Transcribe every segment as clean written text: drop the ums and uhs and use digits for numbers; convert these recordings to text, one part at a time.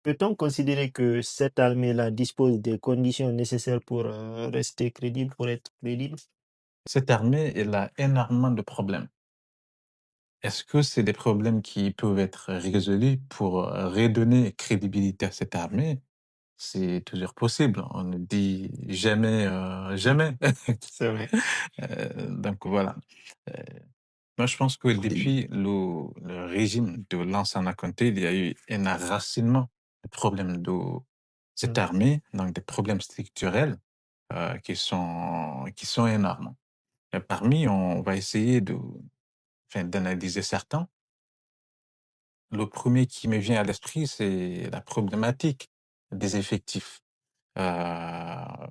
Peut-on considérer que cette armée-là dispose des conditions nécessaires pour rester crédible, pour être crédible? Cette armée, elle a énormément de problèmes. Est-ce que c'est des problèmes qui peuvent être résolus pour redonner crédibilité à cette armée? C'est toujours possible. On ne dit jamais, jamais. C'est vrai. Donc voilà. Euh, Moi, je pense que depuis le régime de Lansana Conté, il y a eu un enracinement des problèmes de cette Mm. armée, donc des problèmes structurels qui sont énormes. Et parmi, on va essayer enfin, d'analyser certains. Le premier qui me vient à l'esprit, c'est la problématique des effectifs. Euh,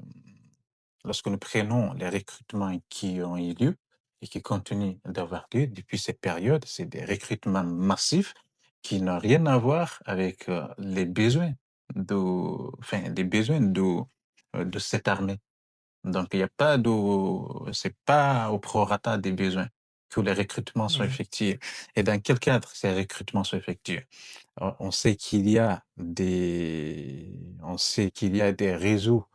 Lorsque nous prenons les recrutements qui ont eu lieu et qui continuent d'avoir lieu depuis cette période, c'est des recrutements massifs qui n'ont rien à voir avec les besoins enfin, les besoins de cette armée. Donc, il n'y a pas de, c'est pas au prorata des besoins que les recrutements sont Mm. effectués. Et dans quel cadre ces recrutements sont effectués? On sait qu'il y a des réseaux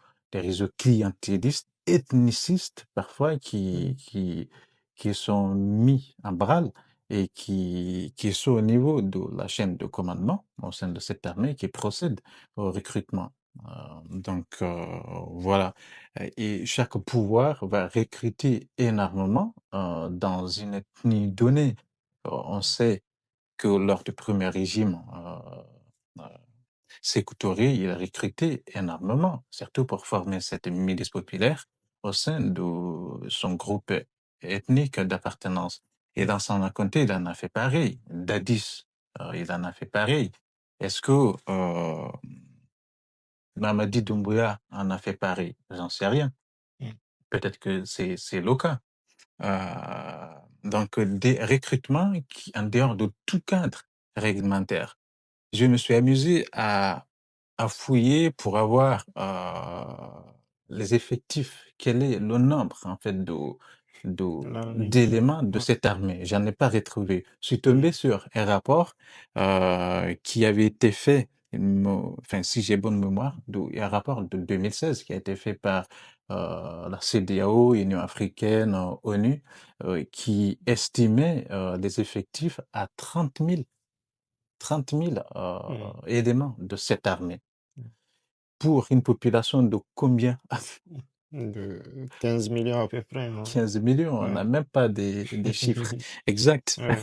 clientélistes, ethnicistes parfois Mm. qui sont mis en branle et qui sont au niveau de la chaîne de commandement au sein de cette armée qui procède au recrutement. Voilà. Et chaque pouvoir va recruter énormément dans une ethnie donnée. On sait que lors du premier régime, Sékou Touré, il a recruté énormément, surtout pour former cette milice populaire au sein de son groupe ethnique d'appartenance. Et dans son comté, il en a fait pareil. Dadis, il en a fait pareil. Est-ce que Mamadi Doumbouya en a fait pareil? J'en sais rien. Mm. Peut-être que c'est le cas. Donc, des recrutements qui, en dehors de tout cadre réglementaire. Je me suis amusé à fouiller pour avoir les effectifs. Quel est le nombre, en fait, L'armée. d'éléments de Ouais. cette armée? J'en ai pas retrouvé. Je suis Mm. tombé sur un rapport qui avait été fait, enfin, si j'ai bonne mémoire, un rapport de 2016 qui a été fait par la CEDEAO, Union africaine, ONU, qui estimait les effectifs à 30 000 Mm. éléments de cette armée pour une population de combien? De 15 millions à peu près, hein. 15 millions, on Ouais. n'a même pas des chiffres exacts. Ouais.